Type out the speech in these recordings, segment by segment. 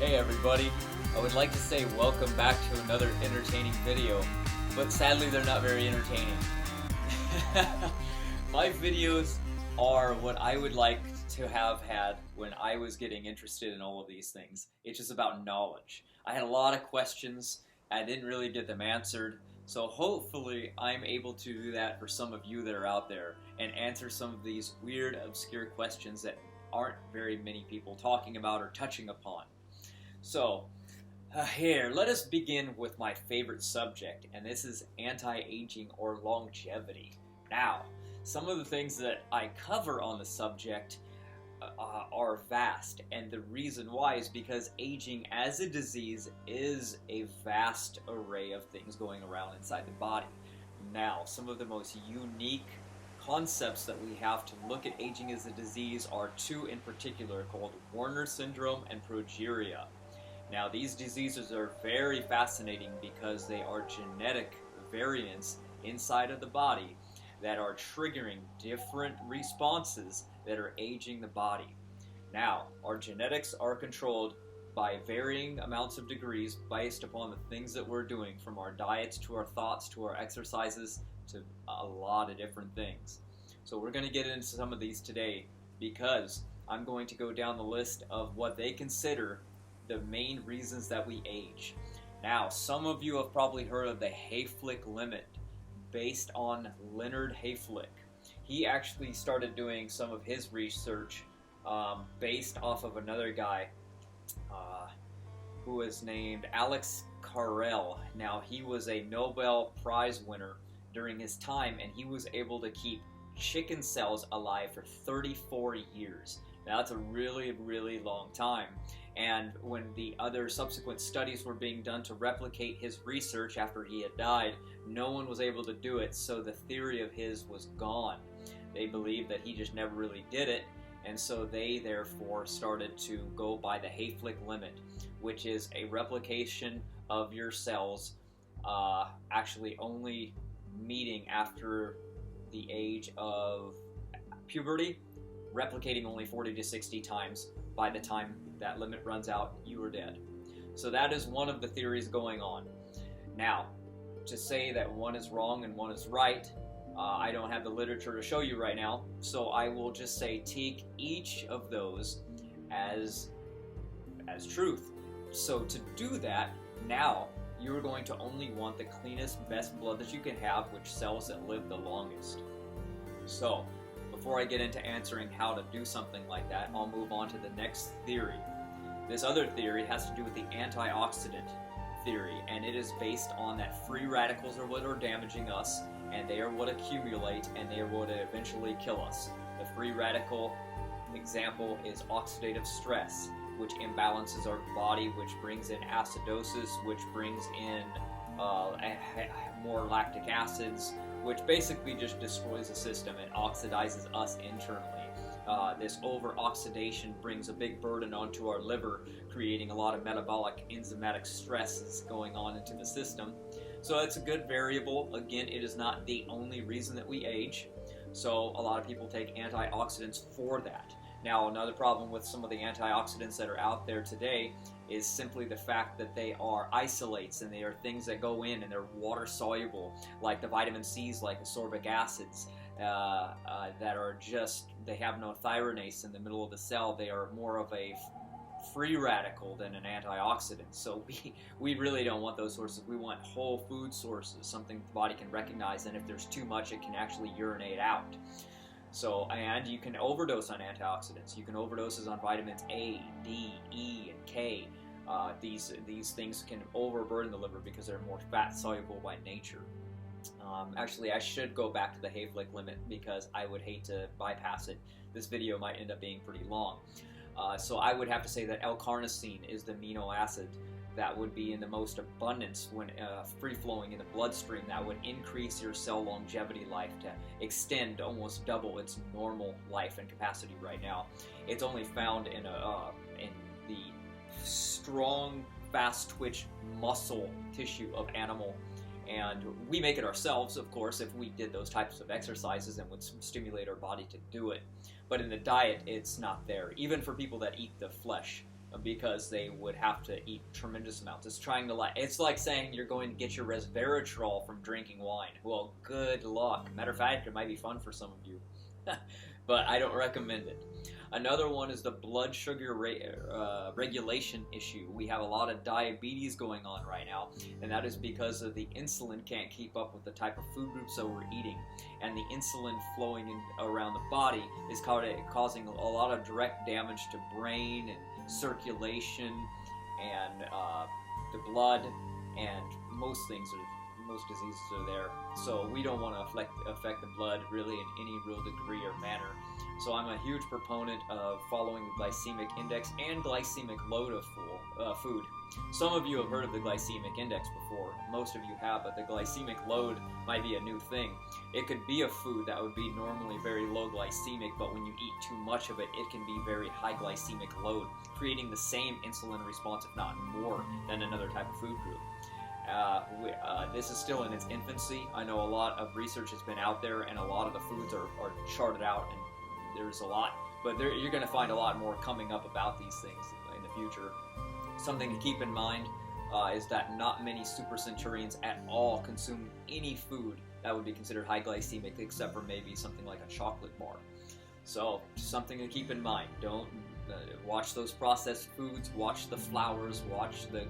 Hey everybody, I would like to say welcome back to another entertaining video, but sadly they're not very entertaining. My videos are what I would like to have had when I was getting interested in all of these things. It's just about knowledge. I had a lot of questions, I didn't really get them answered, so hopefully I'm able to do that for some of you that are out there and answer some of these weird, obscure questions that aren't very many people talking about or touching upon. So, here, let us begin with my favorite subject, and this is anti-aging or longevity. Now, some of the things that I cover on the subject are vast, and the reason why is because aging as a disease is a vast array of things going around inside the body. Now, some of the most unique concepts that we have to look at aging as a disease are two in particular, called Werner syndrome and progeria. Now, these diseases are very fascinating because they are genetic variants inside of the body that are triggering different responses that are aging the body. Now, our genetics are controlled by varying amounts of degrees based upon the things that we're doing, from our diets to our thoughts to our exercises to a lot of different things. So we're going to get into some of these today because I'm going to go down the list of what they consider the main reasons that we age. Now, some of you have probably heard of the Hayflick limit, based on Leonard Hayflick. He actually started doing some of his research based off of another guy who was named Alex Carrel. Now, he was a Nobel Prize winner during his time, and he was able to keep chicken cells alive for 34 years. Now, that's a really, really long time. And when the other subsequent studies were being done to replicate his research after he had died, no one was able to do it, so the theory of his was gone. They believed that he just never really did it, and so they therefore started to go by the Hayflick limit, which is a replication of your cells actually only meeting after the age of puberty, replicating only 40 to 60 times. By the time that limit runs out, you are dead. So that is one of the theories going on. Now, to say that one is wrong and one is right, I don't have the literature to show you right now, so I will just say take each of those as truth. So to do that, now you're going to only want the cleanest, best blood that you can have, which cells that live the longest. So, before I get into answering how to do something like that, I'll move on to the next theory. This other theory has to do with the antioxidant theory, and it is based on that free radicals are what are damaging us, and they are what accumulate, and they are what eventually kill us. The free radical example is oxidative stress, which imbalances our body, which brings in acidosis, which brings in more lactic acids, which basically just destroys the system and oxidizes us internally. This over-oxidation brings a big burden onto our liver, creating a lot of metabolic enzymatic stresses going on into the system. So it's a good variable. Again, it is not the only reason that we age, so a lot of people take antioxidants for that. Now, another problem with some of the antioxidants that are out there today is simply the fact that they are isolates, and they are things that go in and they're water soluble, like the vitamin C's, like ascorbic acids, that are just, they have no thioronase in the middle of the cell. They are more of a free radical than an antioxidant. So we really don't want those sources. We want whole food sources, something the body can recognize, and if there's too much, it can actually urinate out. So, and you can overdose on antioxidants. You can overdose on vitamins A, D, E, and K. These things can overburden the liver because they're more fat soluble by nature. Actually, I should go back to the Hayflick limit because I would hate to bypass it. This video might end up being pretty long. So I would have to say that L-carnosine is the amino acid that would be in the most abundance when free-flowing in the bloodstream. That would increase your cell longevity life to extend almost double its normal life and capacity right now. It's only found in the strong, fast-twitch muscle tissue of animal, and we make it ourselves, of course, if we did those types of exercises and would stimulate our body to do it. But in the diet, it's not there. Even for people that eat the flesh, because they would have to eat tremendous amounts. It's like saying you're going to get your resveratrol from drinking wine. Well, good luck. Matter of fact, it might be fun for some of you, but I don't recommend it. Another one is the blood sugar regulation issue. We have a lot of diabetes going on right now, and that is because of the insulin can't keep up with the type of food groups that we're eating. And the insulin flowing around the body is causing a lot of direct damage to brain and circulation and the blood, and most diseases are there. So we don't want to affect the blood really in any real degree or manner. So I'm a huge proponent of following the glycemic index and glycemic load of food. Some of you have heard of the glycemic index before. Most of you have, but the glycemic load might be a new thing. It could be a food that would be normally very low glycemic, but when you eat too much of it, it can be very high glycemic load, creating the same insulin response, if not more, than another type of food group. This is still in its infancy. I know a lot of research has been out there, and a lot of the foods are charted out, and there's a lot, but you're going to find a lot more coming up about these things in the future. Something to keep in mind is that not many super centurions at all consume any food that would be considered high glycemic, except for maybe something like a chocolate bar. So something to keep in mind. Don't watch those processed foods, watch the flours, watch the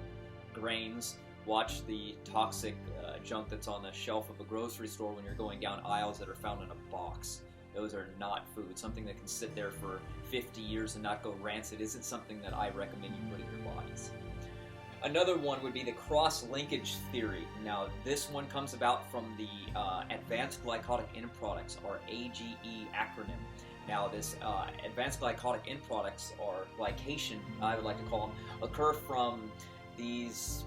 grains, watch the toxic junk that's on the shelf of a grocery store when you're going down aisles that are found in a box. Those are not food. Something that can sit there for 50 years and not go rancid isn't something that I recommend you put in your bodies. Another one would be the cross-linkage theory. Now, this one comes about from the Advanced Glycotic End Products, or AGE acronym. Now, this Advanced Glycotic End Products, or glycation, I would like to call them, occur from these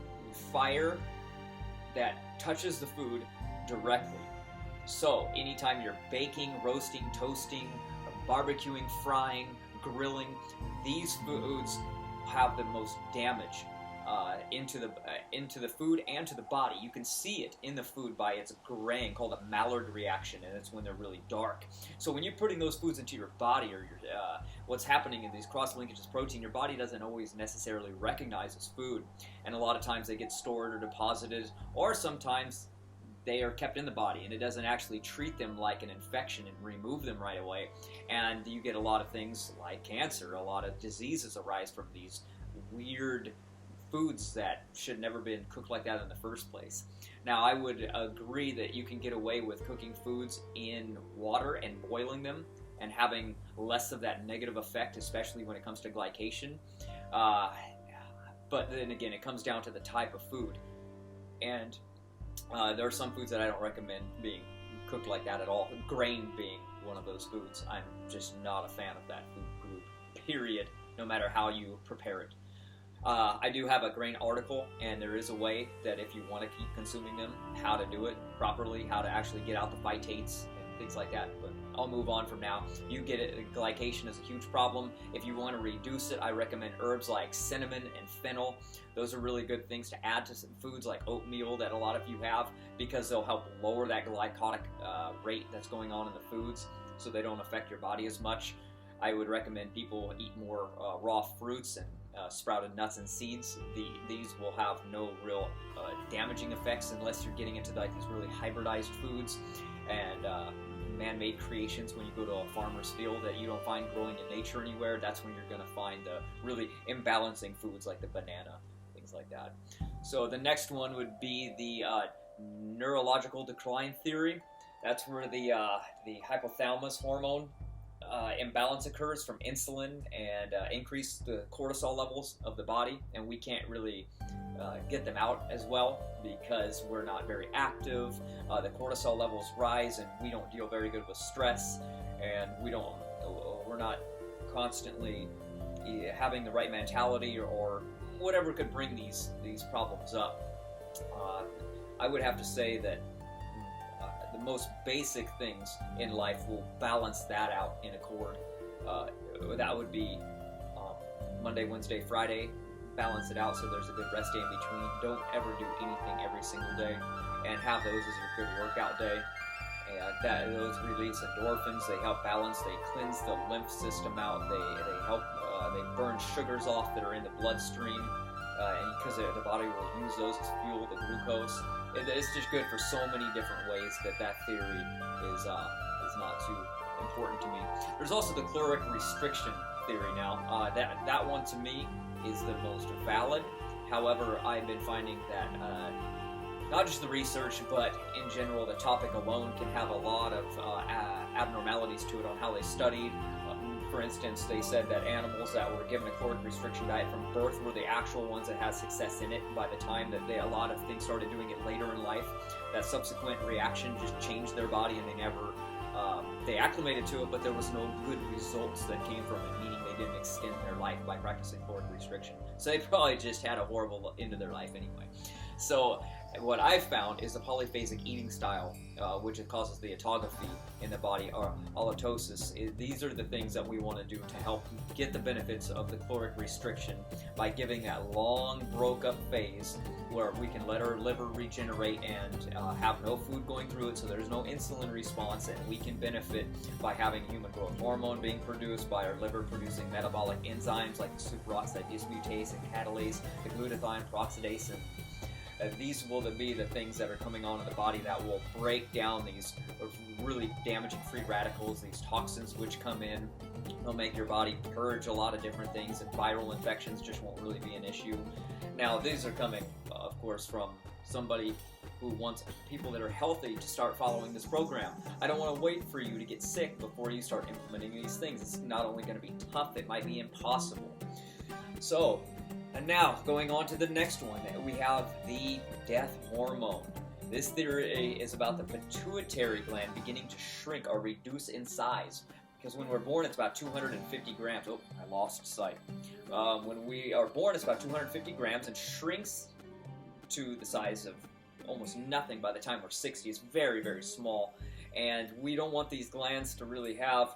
fire that touches the food directly. So, anytime you're baking, roasting, toasting, barbecuing, frying, grilling, these foods have the most damage into the food and to the body. You can see it in the food by its graying, called a Maillard reaction, and it's when they're really dark. So when you're putting those foods into your body, or what's happening in these cross-linkages protein, your body doesn't always necessarily recognize as food, and a lot of times they get stored or deposited, or sometimes they are kept in the body, and it doesn't actually treat them like an infection and remove them right away, and you get a lot of things like cancer. A lot of diseases arise from these weird foods that should never been cooked like that in the first place. Now, I would agree that you can get away with cooking foods in water and boiling them and having less of that negative effect, especially when it comes to glycation. But then again, it comes down to the type of food. And there are some foods that I don't recommend being cooked like that at all. Grain being one of those foods. I'm just not a fan of that food group, period, no matter how you prepare it. I do have a grain article, and there is a way that if you want to keep consuming them, how to do it properly, how to actually get out the phytates and things like that. But I'll move on from now. You get it, glycation is a huge problem. If you want to reduce it, I recommend herbs like cinnamon and fennel. Those are really good things to add to some foods like oatmeal that a lot of you have, because they'll help lower that glycotic rate that's going on in the foods, so they don't affect your body as much. I would recommend people eat more raw fruits and sprouted nuts and seeds. These will have no real damaging effects unless you're getting into like these really hybridized foods and man-made creations when you go to a farmer's field that you don't find growing in nature anywhere. That's when you're going to find the really imbalancing foods like the banana, things like that. So the next one would be the neurological decline theory. That's where the hypothalamus hormone imbalance occurs from insulin and increase the cortisol levels of the body, and we can't really get them out as well because we're not very active. The cortisol levels rise, and we don't deal very good with stress, and we're not constantly having the right mentality or whatever could bring these problems up. I would have to say that the most basic things in life will balance that out in accord. That would be Monday, Wednesday, Friday. Balance it out so there's a good rest day in between. Don't ever do anything every single day, and have those as your good workout day. And those release endorphins. They help balance. They cleanse the lymph system out. They help. they burn sugars off that are in the bloodstream, and because the body will use those as fuel, the glucose. It's just good for so many different ways that theory is not too important to me. There's also the caloric restriction theory now. That one to me is the most valid. However, I've been finding that not just the research, but in general, the topic alone can have a lot of abnormalities to it on how they studied. For instance, they said that animals that were given a caloric restriction diet from birth were the actual ones that had success in it. By the time that a lot of things started doing it later in life, that subsequent reaction just changed their body, and they never they acclimated to it, but there was no good results that came from it, meaning they didn't extend their life by practicing caloric restriction. So they probably just had a horrible end of their life anyway. So what I've found is the polyphasic eating style, which causes the autophagy in the body, or halitosis. These are the things that we want to do to help get the benefits of the caloric restriction by giving that long broke up phase where we can let our liver regenerate and have no food going through it, so there's no insulin response, and we can benefit by having human growth hormone being produced, by our liver producing metabolic enzymes like the superoxide dismutase and catalase, the glutathione peroxidase, and these will be the things that are coming on in the body that will break down these really damaging free radicals, these toxins which come in. They'll make your body purge a lot of different things, and viral infections just won't really be an issue. Now, these are coming, of course, from somebody who wants people that are healthy to start following this program. I don't want to wait for you to get sick before you start implementing these things. It's not only going to be tough, it might be impossible. So, and now, going on to the next one, we have the death hormone. This theory is about the pituitary gland beginning to shrink or reduce in size. Because when we're born, it's about 250 grams. Oh, I lost sight. When we are born, it's about 250 grams and shrinks to the size of almost nothing by the time we're 60. It's very, very small. And we don't want these glands to really have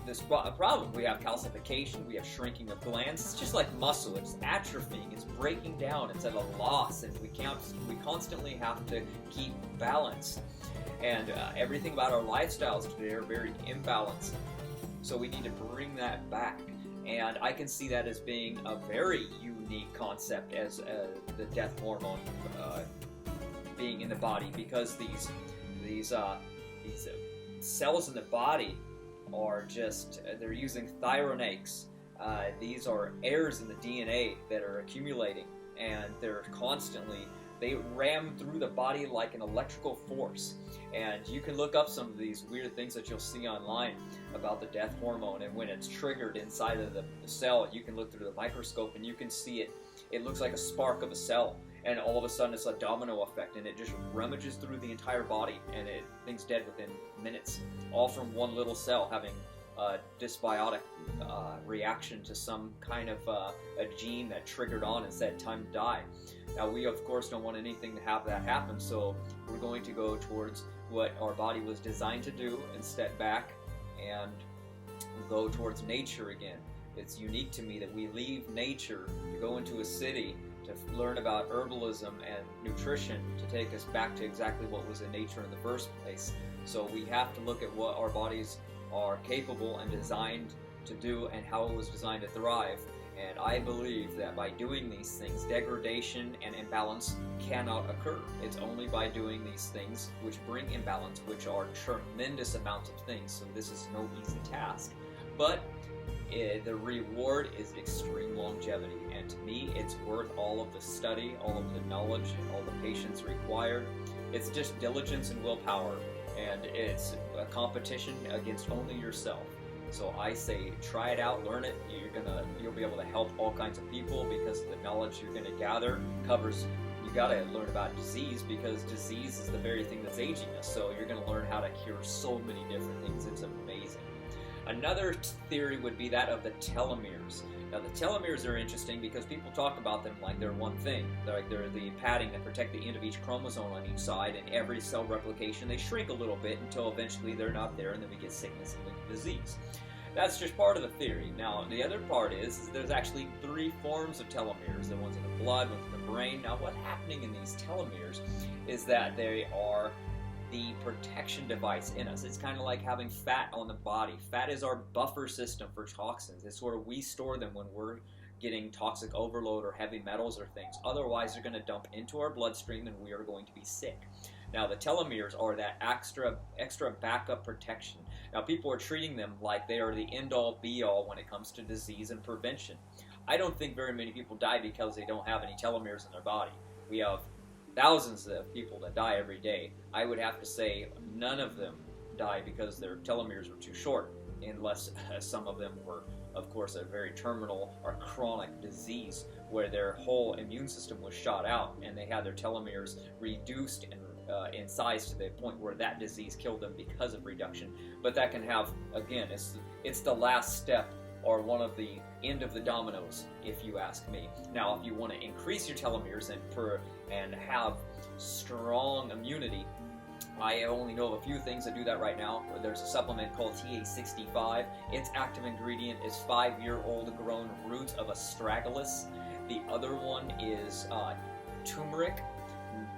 this problem. We have calcification, we have shrinking of glands. It's just like muscle. It's atrophying, it's breaking down, it's at a loss, and we constantly have to keep balance. And everything about our lifestyles today are very imbalanced. So we need to bring that back. And I can see that as being a very unique concept as the death hormone being in the body, because these cells in the body are just, they're using thyronakes. These are errors in the DNA that are accumulating, and they ram through the body like an electrical force. And you can look up some of these weird things that you'll see online about the death hormone, and when it's triggered inside of the cell, you can look through the microscope and you can see it looks like a spark of a cell, and all of a sudden it's a domino effect, and it just rummages through the entire body, and things dead within minutes, all from one little cell having a dysbiotic reaction to some kind of a gene that triggered on and said time to die. Now, we of course don't want anything to have that happen, so we're going to go towards what our body was designed to do and step back and go towards nature again. It's unique to me that we leave nature to go into a city to learn about herbalism and nutrition to take us back to exactly what was in nature in the first place. So we have to look at what our bodies are capable and designed to do and how it was designed to thrive. And I believe that by doing these things, degradation and imbalance cannot occur. It's only by doing these things which bring imbalance, which are tremendous amounts of things. So this is no easy task. But the reward is extreme longevity. And to me, it's worth all of the study, all of the knowledge, and all the patience required. It's just diligence and willpower. And it's a competition against only yourself. So I say, try it out, learn it. You'll be able to help all kinds of people, because the knowledge you're going to gather covers. You got to learn about disease, because disease is the very thing that's aging us. So you're going to learn how to cure so many different things. It's amazing. Another theory would be that of the telomeres. Now, the telomeres are interesting because people talk about them like they're one thing. They're the padding that protect the end of each chromosome on each side, and every cell replication, they shrink a little bit until eventually they're not there, and then we get sickness and disease. That's just part of the theory. Now, the other part is there's actually 3 forms of telomeres. The ones in the blood, ones in the brain. Now, what's happening in these telomeres is that they are the protection device in us. It's kind of like having fat on the body. Fat is our buffer system for toxins. It's where we store them when we're getting toxic overload or heavy metals or things. Otherwise, they're going to dump into our bloodstream and we are going to be sick. Now, the telomeres are that extra backup protection. Now, people are treating them like they are the end-all, be-all when it comes to disease and prevention. I don't think very many people die because they don't have any telomeres in their body. We have thousands of people that die every day. I would have to say none of them die because their telomeres were too short, unless some of them were, of course, a very terminal or chronic disease where their whole immune system was shot out and they had their telomeres reduced and in size to the point where that disease killed them because of reduction. But that can have, again, it's the last step or one of the end of the dominoes, if you ask me. Now, if you want to increase your telomeres and have strong immunity, I only know of a few things that do that right now. There's a supplement called TA65. Its active ingredient is 5-year-old grown roots of astragalus. The other one is turmeric.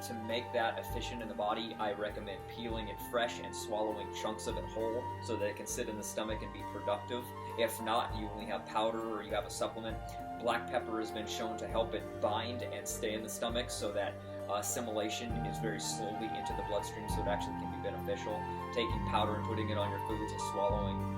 To make that efficient in the body, I recommend peeling it fresh and swallowing chunks of it whole so that it can sit in the stomach and be productive. If not, you only have powder or you have a supplement. Black pepper has been shown to help it bind and stay in the stomach so that assimilation is very slowly into the bloodstream, so it actually can be beneficial. Taking powder and putting it on your foods and swallowing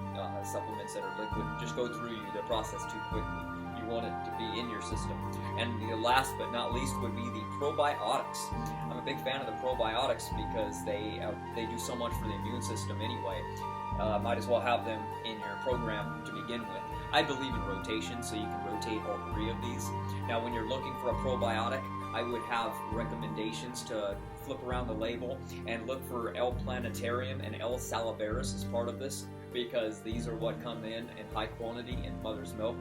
supplements that are liquid just go through you the process too quickly. You want it to be in your system. And the last but not least would be the probiotics. I'm a big fan of the probiotics because they do so much for the immune system anyway. Might as well have them in your program to begin with. I believe in rotation, so you can rotate all 3 of these. Now, when you're looking for a probiotic, I would have recommendations to flip around the label and look for L. planetarium and L. salivarius as part of this, because these are what come in high quantity in mother's milk,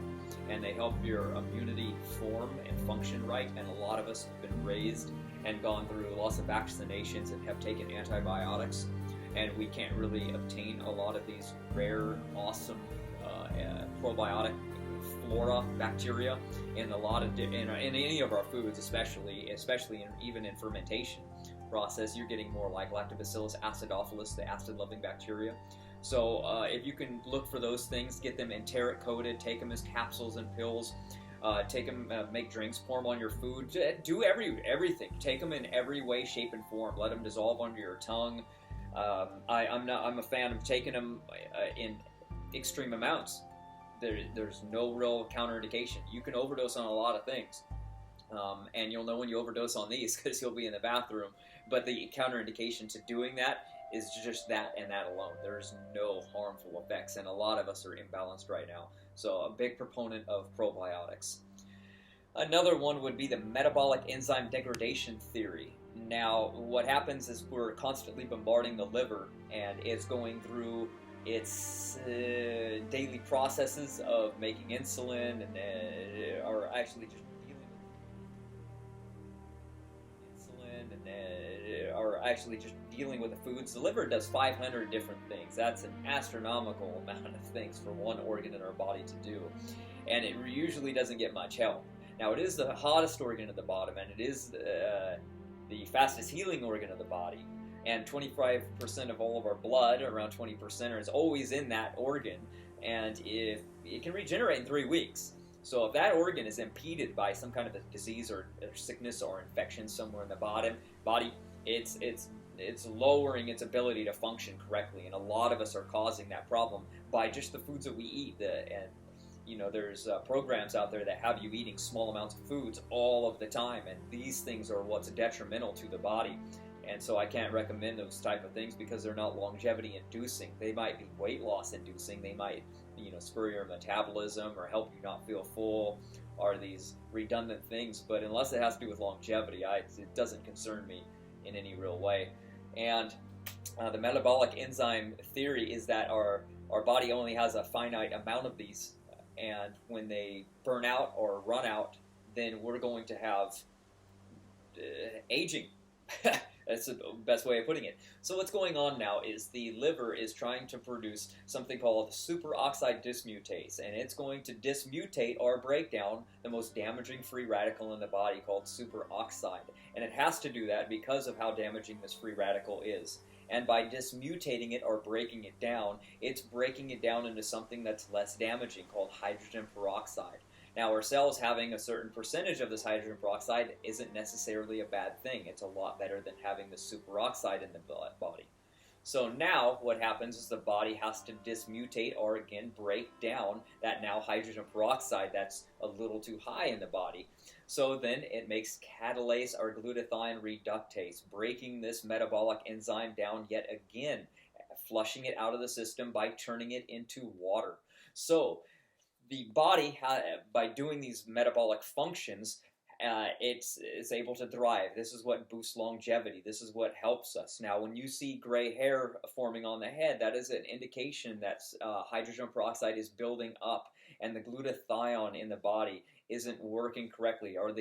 and they help your immunity form and function right. And a lot of us have been raised and gone through lots of vaccinations and have taken antibiotics, and we can't really obtain a lot of these rare, awesome probiotic flora, bacteria in a lot of in any of our foods, especially even in fermentation process. You're getting more like Lactobacillus acidophilus, the acid-loving bacteria. So if you can look for those things, get them enteric coated, take them as capsules and pills, take them, make drinks, pour them on your food, do everything. Take them in every way, shape, and form. Let them dissolve under your tongue. I'm a fan of taking them in extreme amounts. There's no real counterindication. You can overdose on a lot of things, and you'll know when you overdose on these because you'll be in the bathroom. But the counterindication to doing that is just that and that alone. There's no harmful effects, and a lot of us are imbalanced right now. So a big proponent of probiotics. Another one would be the metabolic enzyme degradation theory. Now, what happens is we're constantly bombarding the liver, and it's going through its daily processes of making insulin, and are actually just dealing with the foods. The liver does 500 different things. That's an astronomical amount of things for one organ in our body to do, and it usually doesn't get much help. Now, it is the hottest organ at the bottom, and it is the fastest healing organ of the body. And 25% of all of our blood, around 20%, is always in that organ, and if it can regenerate in 3 weeks. So if that organ is impeded by some kind of a disease or sickness or infection somewhere in the body, it's lowering its ability to function correctly, and a lot of us are causing that problem by just the foods that we eat. There's programs out there that have you eating small amounts of foods all of the time, and these things are what's detrimental to the body. And so I can't recommend those type of things because they're not longevity inducing. They might be weight loss inducing. They might, spur your metabolism or help you not feel full, or these redundant things. But unless it has to do with longevity, it doesn't concern me in any real way. And the metabolic enzyme theory is that our body only has a finite amount of these, and when they burn out or run out, then we're going to have aging. That's the best way of putting it. So what's going on now is the liver is trying to produce something called superoxide dismutase, and it's going to dismutate or break down the most damaging free radical in the body called superoxide. And it has to do that because of how damaging this free radical is. And by dismutating it or breaking it down, it's breaking it down into something that's less damaging called hydrogen peroxide. Now, our cells having a certain percentage of this hydrogen peroxide isn't necessarily a bad thing. It's a lot better than having the superoxide in the body. So now what happens is the body has to dismutate or again break down that now hydrogen peroxide that's a little too high in the body. So then it makes catalase or glutathione reductase, breaking this metabolic enzyme down yet again, flushing it out of the system by turning it into water. So the body, by doing these metabolic functions, it's able to thrive. This is what boosts longevity. This is what helps us. Now, when you see gray hair forming on the head, that is an indication that hydrogen peroxide is building up, and the glutathione in the body isn't working correctly, or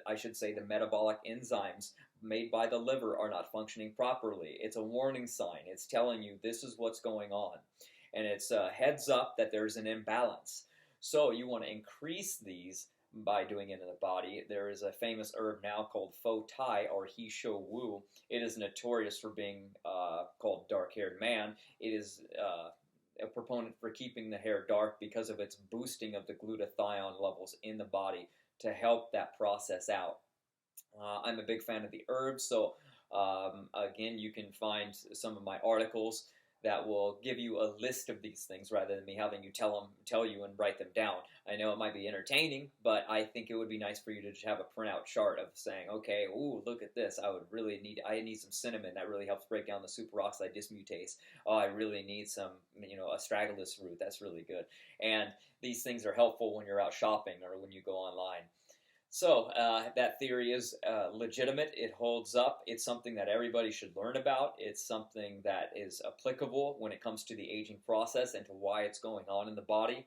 I should say the metabolic enzymes made by the liver are not functioning properly. It's a warning sign. It's telling you this is what's going on, and it's a heads up that there's an imbalance. So you want to increase these by doing it in the body. There is a famous herb now called fo tai or he shou wu. It is notorious for being called dark-haired man. It is a proponent for keeping the hair dark because of its boosting of the glutathione levels in the body to help that process out. I'm a big fan of the herbs, so again, you can find some of my articles that will give you a list of these things rather than me having you tell you and write them down. I know it might be entertaining, but I think it would be nice for you to just have a printout chart of saying, okay, ooh, look at this. I need some cinnamon. That really helps break down the superoxide dismutase. Oh, I really need some, astragalus root. That's really good. And these things are helpful when you're out shopping or when you go online. So that theory is legitimate. It holds up. It's something that everybody should learn about. It's something that is applicable when it comes to the aging process and to why it's going on in the body,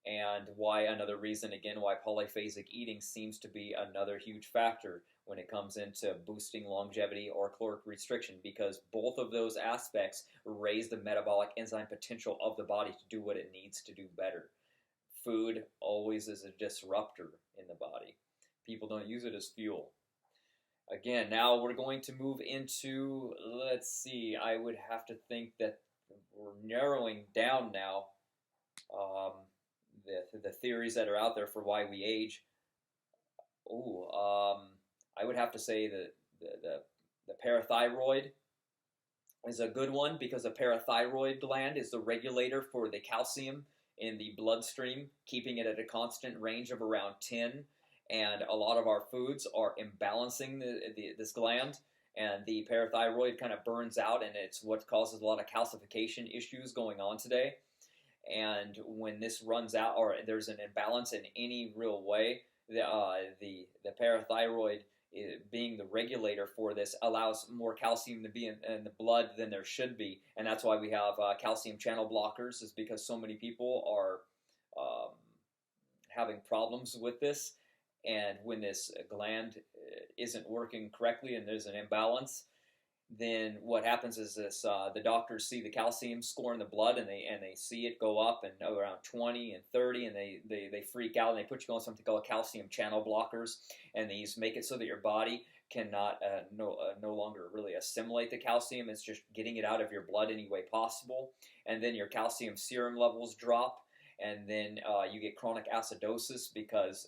and why another reason, again, why polyphasic eating seems to be another huge factor when it comes into boosting longevity or caloric restriction, because both of those aspects raise the metabolic enzyme potential of the body to do what it needs to do better. Food always is a disruptor in the body. People don't use it as fuel. Again, now we're going to move into, let's see, I would have to think that we're narrowing down now the theories that are out there for why we age. I would have to say that the parathyroid is a good one, because the parathyroid gland is the regulator for the calcium in the bloodstream, keeping it at a constant range of around 10. And a lot of our foods are imbalancing this gland, and the parathyroid kind of burns out, and it's what causes a lot of calcification issues going on today. And when this runs out, or there's an imbalance in any real way, the parathyroid, being the regulator for this, allows more calcium to be in the blood than there should be, and that's why we have calcium channel blockers, is because so many people are having problems with this. And when this gland isn't working correctly and there's an imbalance, then what happens is the doctors see the calcium score in the blood, and they see it go up and around 20 and 30, and they freak out, and they put you on something called calcium channel blockers, and these make it so that your body cannot no longer really assimilate the calcium. It's just getting it out of your blood any way possible, and then your calcium serum levels drop, and then you get chronic acidosis because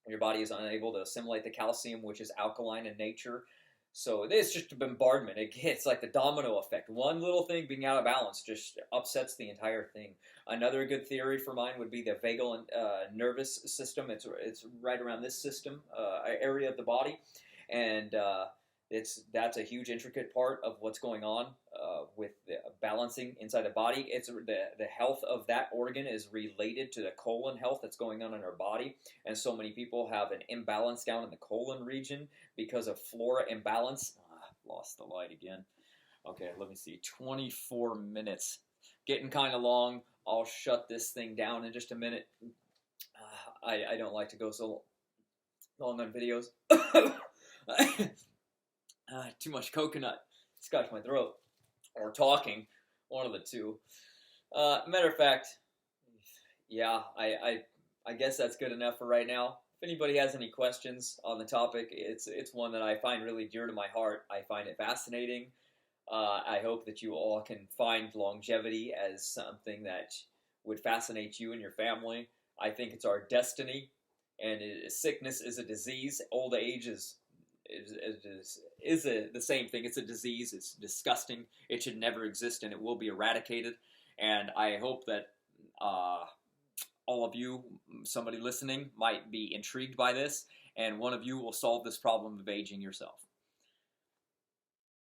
your body is unable to assimilate the calcium, which is alkaline in nature. So it's just a bombardment. It's like the domino effect. One little thing being out of balance just upsets the entire thing. Another good theory for mine would be the vagal nervous system. It's right around this system area of the body, and that's a huge intricate part of what's going on with the balancing inside the body. It's the health of that organ is related to the colon health that's going on in our body, and so many people have an imbalance down in the colon region because of flora imbalance. Lost the light again. Okay, let me see. 24 minutes, getting kind of long. I'll shut this thing down in just a minute. I don't like to go so long on videos. Too much coconut. Scotch my throat. Or talking. One of the two. Matter of fact, yeah, I guess that's good enough for right now. If anybody has any questions on the topic, it's one that I find really dear to my heart. I find it fascinating. I hope that you all can find longevity as something that would fascinate you and your family. I think it's our destiny, and sickness is a disease. Old age is the same thing. It's a disease. It's disgusting. It should never exist, and it will be eradicated. And I hope that all of you, somebody listening, might be intrigued by this, and one of you will solve this problem of aging yourself.